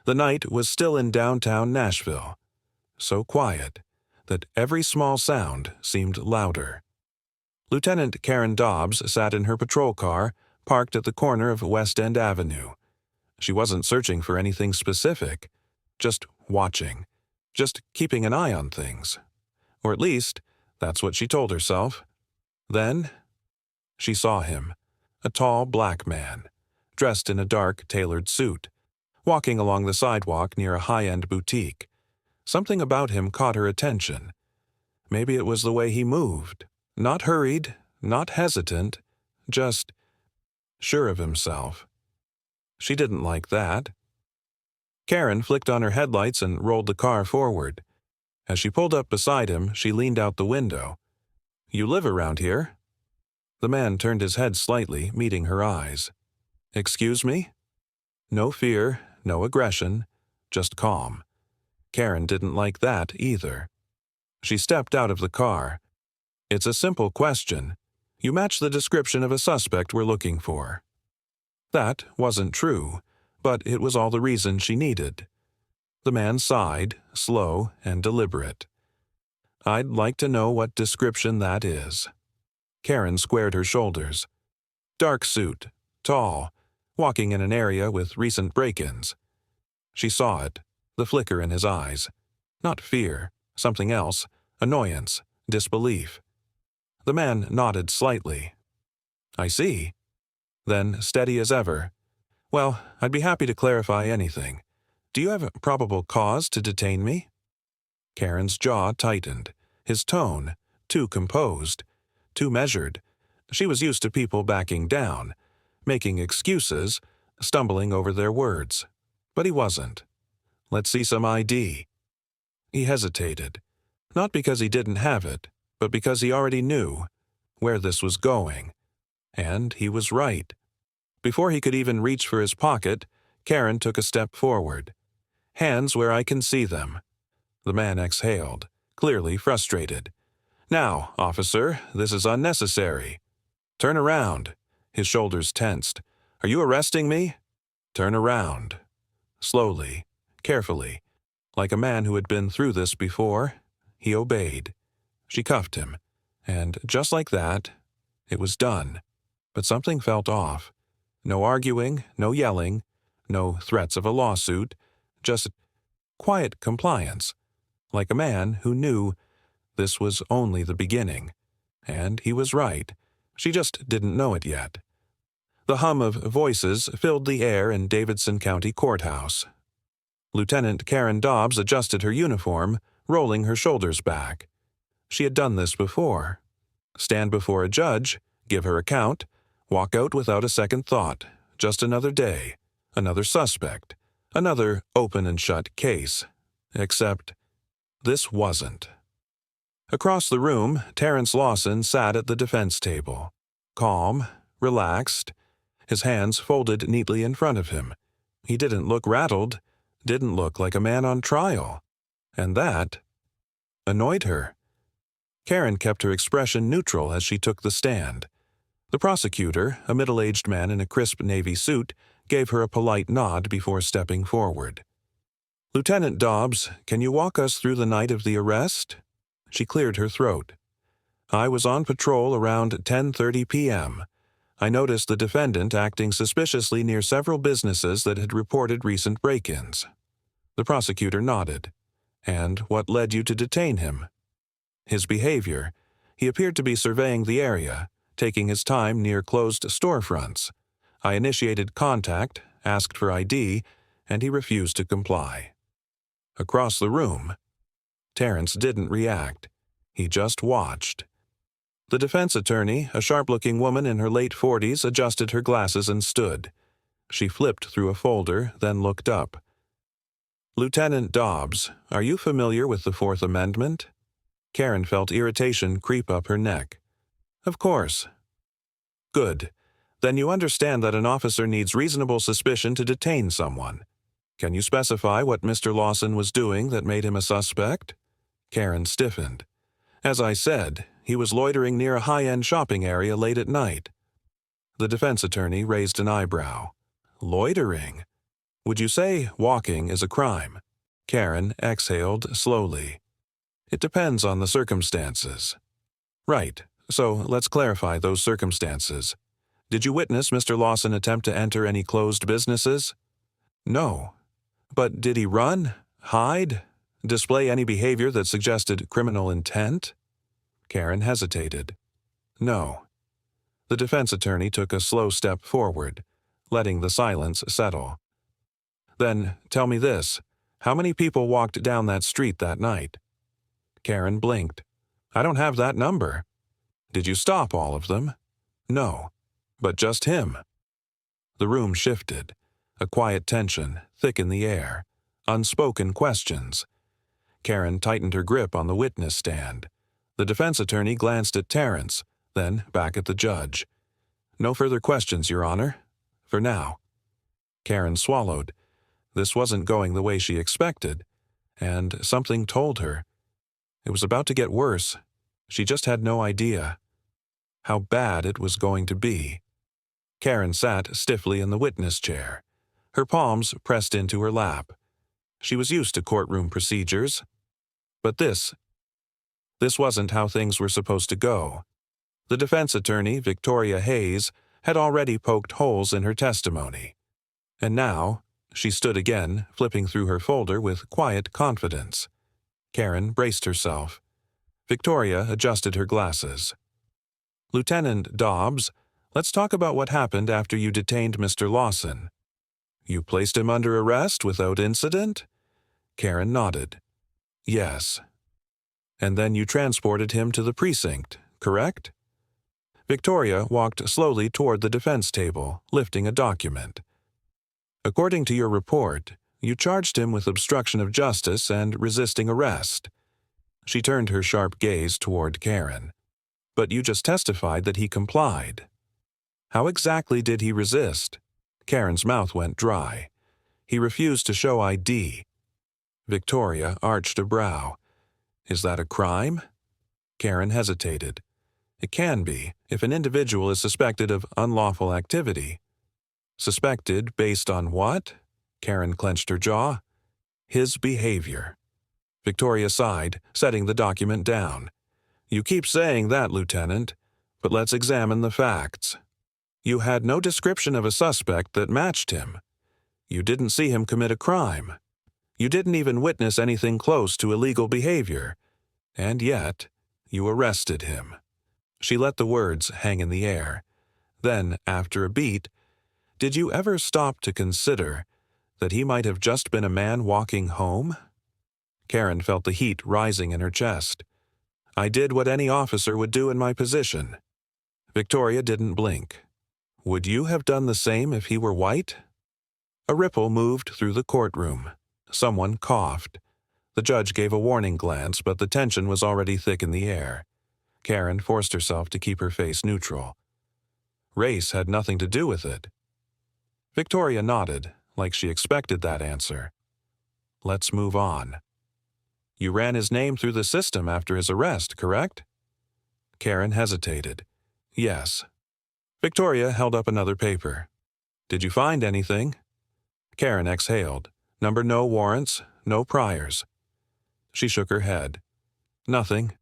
The night was still in downtown Nashville, so quiet that every small sound seemed louder. Lieutenant Karen Dobbs sat in her patrol car, parked at the corner of West End Avenue. She wasn't searching for anything specific, just watching, just keeping an eye on things. Or at least, that's what she told herself. Then, she saw him, a tall black man, dressed in a dark, tailored suit, walking along the sidewalk near a high-end boutique. Something about him caught her attention. Maybe it was the way he moved, not hurried, not hesitant, just sure of himself. She didn't like that. Karen flicked on her headlights and rolled the car forward. As she pulled up beside him, she leaned out the window. "You live around here?" The man turned his head slightly, meeting her eyes. "Excuse me?" No fear, no aggression, just calm. Karen didn't like that either. She stepped out of the car. "It's a simple question. You match the description of a suspect we're looking for." That wasn't true, but it was all the reason she needed. The man sighed, slow and deliberate. "I'd like to know what description that is." Karen squared her shoulders. Dark suit, tall, walking in an area with recent break-ins. She saw it, the flicker in his eyes. Not fear, something else, annoyance, disbelief. The man nodded slightly. "I see." Then, steady as ever, "Well, I'd be happy to clarify anything. Do you have probable cause to detain me?" Karen's jaw tightened, his tone, too composed, too measured. She was used to people backing down, making excuses, stumbling over their words. But he wasn't. "Let's see some ID." He hesitated, not because he didn't have it, but because he already knew where this was going. And he was right. Before he could even reach for his pocket, Karen took a step forward. "Hands where I can see them." The man exhaled, clearly frustrated. "Now, officer, this is unnecessary." "Turn around." His shoulders tensed. "Are you arresting me?" "Turn around." Slowly, carefully, like a man who had been through this before, he obeyed. She cuffed him, and just like that, it was done. But something felt off. No arguing, no yelling, no threats of a lawsuit, just quiet compliance, like a man who knew this was only the beginning. And he was right. She just didn't know it yet. The hum of voices filled the air in Davidson County Courthouse. Lieutenant Karen Dobbs adjusted her uniform, rolling her shoulders back. She had done this before. Stand before a judge, give her account, walk out without a second thought. Just another day, another suspect, another open and shut case. Except this wasn't. Across the room, Terrence Lawson sat at the defense table. Calm, relaxed, his hands folded neatly in front of him. He didn't look rattled, didn't look like a man on trial. And that annoyed her. Karen kept her expression neutral as she took the stand. The prosecutor, a middle-aged man in a crisp navy suit, gave her a polite nod before stepping forward. "Lieutenant Dobbs, can you walk us through the night of the arrest?" She cleared her throat. "I was on patrol around 10:30 p.m. I noticed the defendant acting suspiciously near several businesses that had reported recent break-ins." The prosecutor nodded. "And what led you to detain him?" "His behavior. He appeared to be surveying the area, taking his time near closed storefronts. I initiated contact, asked for ID, and he refused to comply." Across the room, Terrence didn't react. He just watched. The defense attorney, a sharp-looking woman in her late 40s, adjusted her glasses and stood. She flipped through a folder, then looked up. "Lieutenant Dobbs, are you familiar with the Fourth Amendment?" Karen felt irritation creep up her neck. "Of course." "Good. Then you understand that an officer needs reasonable suspicion to detain someone. Can you specify what Mr. Lawson was doing that made him a suspect?" Karen stiffened. "As I said, he was loitering near a high-end shopping area late at night." The defense attorney raised an eyebrow. "Loitering? Would you say walking is a crime? Karen exhaled slowly. It depends on the circumstances. Right, so let's clarify those circumstances. Did you witness Mr. Lawson attempt to enter any closed businesses? No. But did he run, hide, display any behavior that suggested criminal intent? Karen hesitated. No. The defense attorney took a slow step forward, letting the silence settle. Then, tell me this. How many people walked down that street that night? Karen blinked. I don't have that number. Did you stop all of them? No. But just him. The room shifted. A quiet tension thick in the air. Unspoken questions. Karen tightened her grip on the witness stand. The defense attorney glanced at Terrence, then back at the judge. No further questions, Your Honor. For now. Karen swallowed. This wasn't going the way she expected, and something told her. It was about to get worse. She just had no idea how bad it was going to be. Karen sat stiffly in the witness chair, her palms pressed into her lap. She was used to courtroom procedures. But this wasn't how things were supposed to go. The defense attorney, Victoria Hayes, had already poked holes in her testimony. And now, she stood again, flipping through her folder with quiet confidence. Karen braced herself. Victoria adjusted her glasses. Lieutenant Dobbs, let's talk about what happened after you detained Mr. Lawson. You placed him under arrest without incident? Karen nodded. Yes. And then you transported him to the precinct, correct? Victoria walked slowly toward the defense table, lifting a document. According to your report, you charged him with obstruction of justice and resisting arrest. She turned her sharp gaze toward Karen. But you just testified that he complied. How exactly did he resist? Karen's mouth went dry. He refused to show ID. Victoria arched a brow. Is that a crime? Karen hesitated. It can be, if an individual is suspected of unlawful activity. Suspected based on what? Karen clenched her jaw. His behavior. Victoria sighed, setting the document down. You keep saying that, Lieutenant, but let's examine the facts. You had no description of a suspect that matched him. You didn't see him commit a crime. You didn't even witness anything close to illegal behavior. And yet, you arrested him. She let the words hang in the air. Then, after a beat, did you ever stop to consider that he might have just been a man walking home? Karen felt the heat rising in her chest. I did what any officer would do in my position. Victoria didn't blink. Would you have done the same if he were white? A ripple moved through the courtroom. Someone coughed. The judge gave a warning glance, but the tension was already thick in the air. Karen forced herself to keep her face neutral. Race had nothing to do with it. Victoria nodded, like she expected that answer. Let's move on. You ran his name through the system after his arrest, correct? Karen hesitated. Yes. Victoria held up another paper. Did you find anything? Karen exhaled. Number no warrants, no priors. She shook her head. Nothing.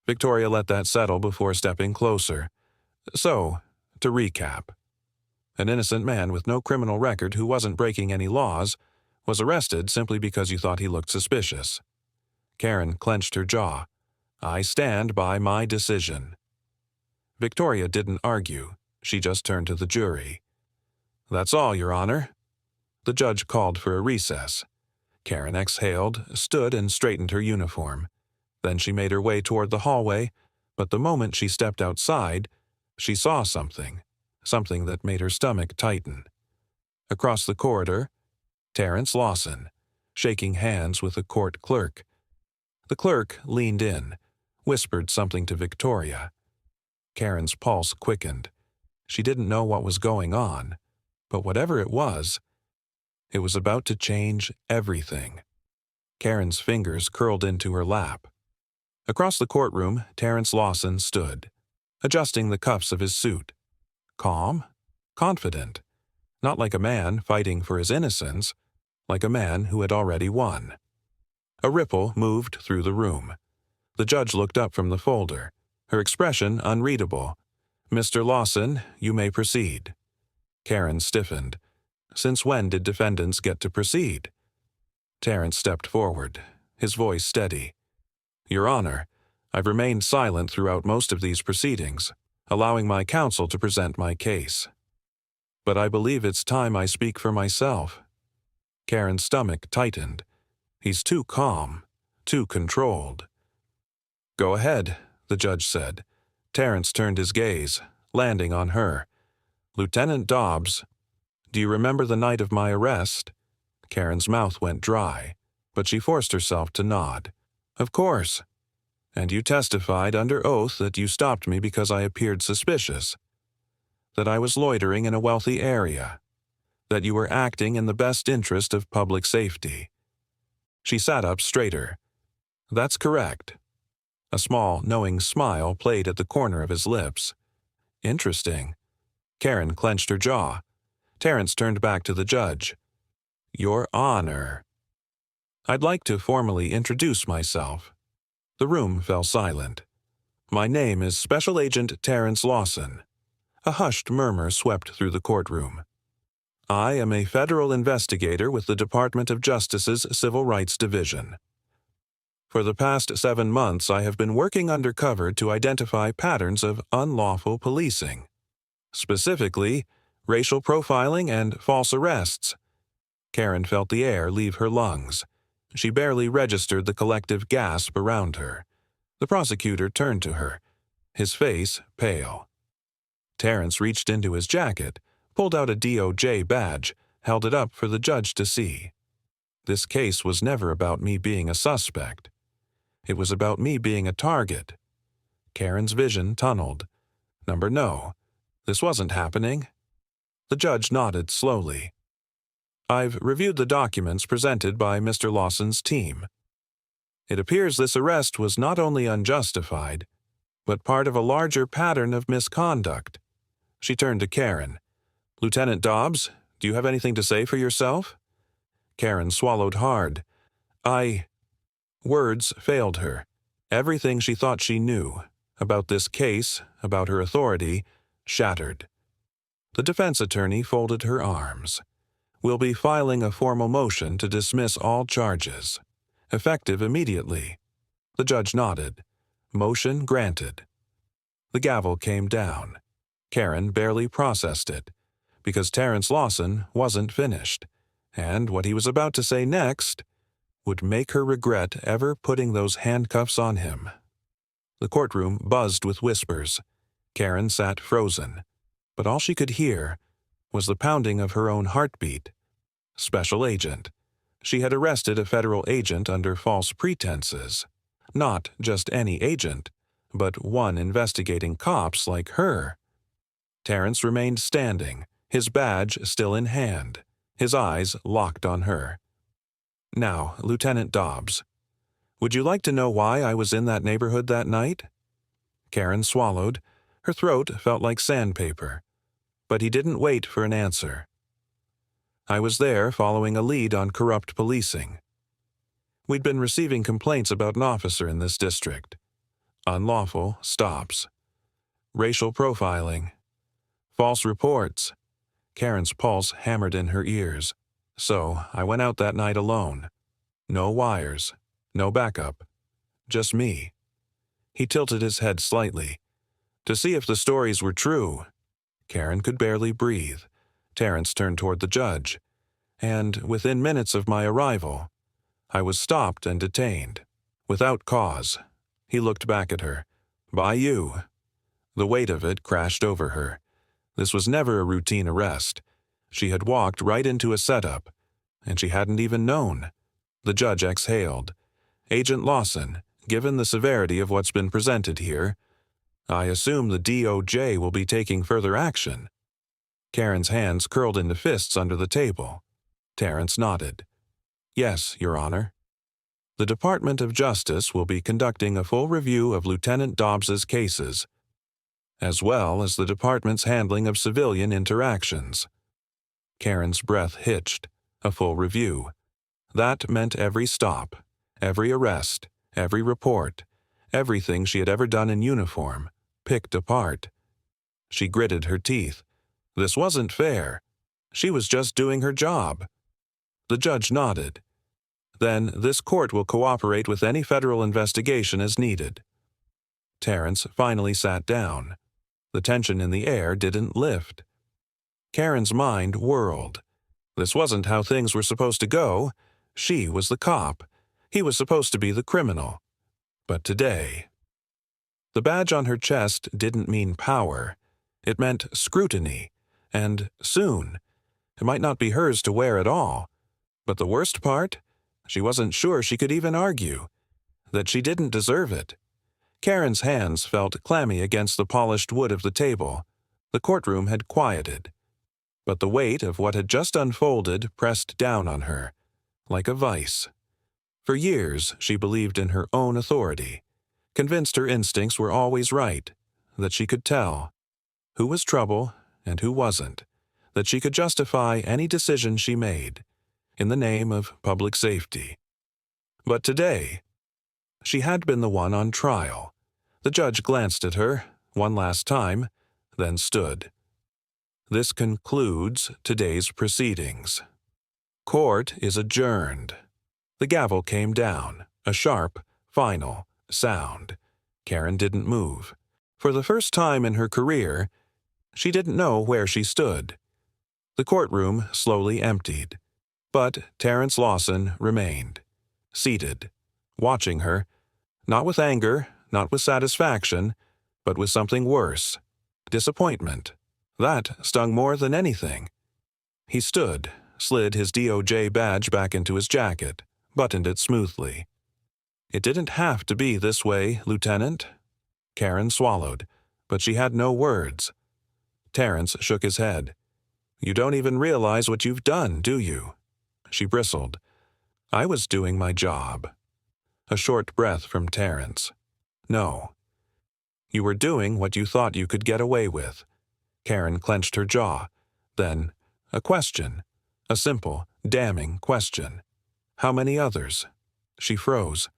Victoria let that settle before stepping closer. So, to recap. An innocent man with no criminal record who wasn't breaking any laws was arrested simply because you thought he looked suspicious. Karen clenched her jaw. I stand by my decision. Victoria didn't argue. She just turned to the jury. That's all, Your Honor. The judge called for a recess. Karen exhaled, stood and straightened her uniform. Then she made her way toward the hallway, but the moment she stepped outside, she saw something that made her stomach tighten. Across the corridor, Terrence Lawson, shaking hands with a court clerk. The clerk leaned in, whispered something to Victoria. Karen's pulse quickened. She didn't know what was going on, but whatever it was about to change everything. Karen's fingers curled into her lap. Across the courtroom, Terrence Lawson stood, adjusting the cuffs of his suit. Calm, confident. Not like a man fighting for his innocence, like a man who had already won. A ripple moved through the room. The judge looked up from the folder, her expression unreadable. "Mr. Lawson, you may proceed." Karen stiffened. Since when did defendants get to proceed? Terrence stepped forward, his voice steady. "Your Honor, I've remained silent throughout most of these proceedings, allowing my counsel to present my case. But I believe it's time I speak for myself." Karen's stomach tightened. He's too calm, too controlled. "Go ahead," the judge said. Terrence turned his gaze, landing on her. "Lieutenant Dobbs, do you remember the night of my arrest?" Karen's mouth went dry, but she forced herself to nod. "Of course. And you testified under oath that you stopped me because I appeared suspicious, that I was loitering in a wealthy area, that you were acting in the best interest of public safety." She sat up straighter. "That's correct." A small, knowing smile played at the corner of his lips. "Interesting." Karen clenched her jaw. Terrence turned back to the judge. "Your Honor, I'd like to formally introduce myself." The room fell silent. "My name is Special Agent Terrence Lawson." A hushed murmur swept through the courtroom. "I am a federal investigator with the Department of Justice's Civil Rights Division. For the past 7 months, I have been working undercover to identify patterns of unlawful policing. Specifically, racial profiling and false arrests." Karen felt the air leave her lungs. She barely registered the collective gasp around her. The prosecutor turned to her, his face pale. Terrence reached into his jacket, pulled out a DOJ badge, held it up for the judge to see. "This case was never about me being a suspect. It was about me being a target." Karen's vision tunneled. No, this wasn't happening. The judge nodded slowly. "I've reviewed the documents presented by Mr. Lawson's team. It appears this arrest was not only unjustified, but part of a larger pattern of misconduct." She turned to Karen. "Lieutenant Dobbs, do you have anything to say for yourself?" Karen swallowed hard. Words failed her. Everything she thought she knew, about this case, about her authority, shattered. The defense attorney folded her arms. "We'll be filing a formal motion to dismiss all charges, effective immediately." The judge nodded. Motion granted. The gavel came down. Karen barely processed it, because Terrence Lawson wasn't finished, and what he was about to say next would make her regret ever putting those handcuffs on him. The courtroom buzzed with whispers. Karen sat frozen, but all she could hear was the pounding of her own heartbeat. Special agent. She had arrested a federal agent under false pretenses. Not just any agent, but one investigating cops like her. Terrence remained standing, his badge still in hand, his eyes locked on her. "Now, Lieutenant Dobbs, would you like to know why I was in that neighborhood that night?" Karen swallowed. Her throat felt like sandpaper. But he didn't wait for an answer. "I was there following a lead on corrupt policing. We'd been receiving complaints about an officer in this district. Unlawful stops. Racial profiling. False reports." Karen's pulse hammered in her ears. "So I went out that night alone. No wires, no backup. Just me." He tilted his head slightly. "To see if the stories were true." Karen could barely breathe. Terrence turned toward the judge. "And within minutes of my arrival, I was stopped and detained. Without cause." He looked back at her. "By you." The weight of it crashed over her. This was never a routine arrest. She had walked right into a setup, and she hadn't even known. The judge exhaled. "Agent Lawson, given the severity of what's been presented here, I assume the DOJ will be taking further action." Karen's hands curled into fists under the table. Terrence nodded. "Yes, Your Honor. The Department of Justice will be conducting a full review of Lieutenant Dobbs's cases, as well as the department's handling of civilian interactions." Karen's breath hitched. A full review. That meant every stop, every arrest, every report, everything she had ever done in uniform, picked apart. She gritted her teeth. This wasn't fair. She was just doing her job. The judge nodded. Then this court will cooperate with any federal investigation as needed. Terrence finally sat down. The tension in the air didn't lift. Karen's mind whirled. This wasn't how things were supposed to go. She was the cop. He was supposed to be the criminal. But today... The badge on her chest didn't mean power. It meant scrutiny. And soon. It might not be hers to wear at all. But the worst part? She wasn't sure she could even argue. That she didn't deserve it. Karen's hands felt clammy against the polished wood of the table. The courtroom had quieted. But the weight of what had just unfolded pressed down on her, like a vice. For years, she believed in her own authority, convinced her instincts were always right, that she could tell who was trouble and who wasn't, that she could justify any decision she made in the name of public safety. But today, she had been the one on trial. The judge glanced at her one last time, then stood. This concludes today's proceedings. Court is adjourned. The gavel came down, a sharp, final sound. Karen didn't move. For the first time in her career, she didn't know where she stood. The courtroom slowly emptied. But Terrence Lawson remained, seated, watching her, not with anger, not with satisfaction, but with something worse, disappointment. That stung more than anything. He stood, slid his DOJ badge back into his jacket, buttoned it smoothly. It didn't have to be this way, Lieutenant. Karen swallowed, but she had no words. Terrence shook his head. You don't even realize what you've done, do you? She bristled. I was doing my job. A short breath from Terrence. No. You were doing what you thought you could get away with. Karen clenched her jaw. Then, a question. A simple, damning question. How many others? She froze.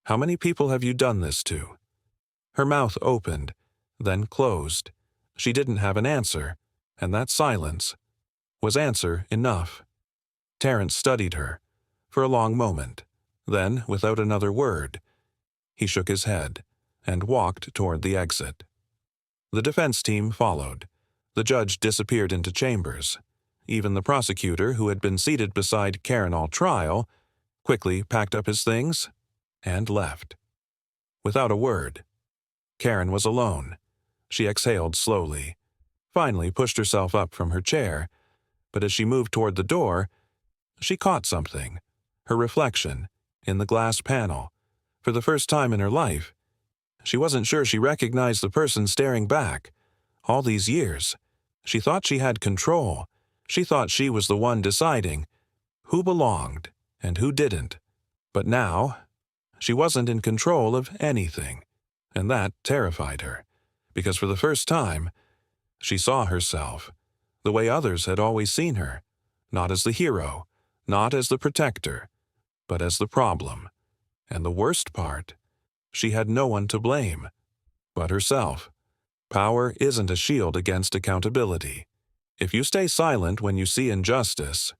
How many people have you done this to? Her mouth opened, then closed. She didn't have an answer, and that silence was answer enough. Terrence studied her for a long moment. Then, without another word, he shook his head and walked toward the exit. The defense team followed. The judge disappeared into chambers. Even the prosecutor, who had been seated beside Karen all trial, quickly packed up his things and left. Without a word. Karen was alone. She exhaled slowly, finally pushed herself up from her chair, but as she moved toward the door, she caught something, her reflection, in the glass panel. For the first time in her life, she wasn't sure she recognized the person staring back. All these years, she thought she had control. She thought she was the one deciding who belonged and who didn't. But now, she wasn't in control of anything, and that terrified her, because for the first time, she saw herself the way others had always seen her, not as the hero, not as the protector, but as the problem. And the worst part, she had no one to blame but herself. Power isn't a shield against accountability. If you stay silent when you see injustice,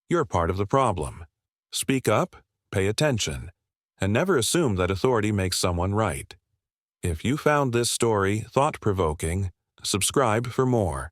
you're part of the problem. Speak up, pay attention, and never assume that authority makes someone right. If you found this story thought-provoking, subscribe for more.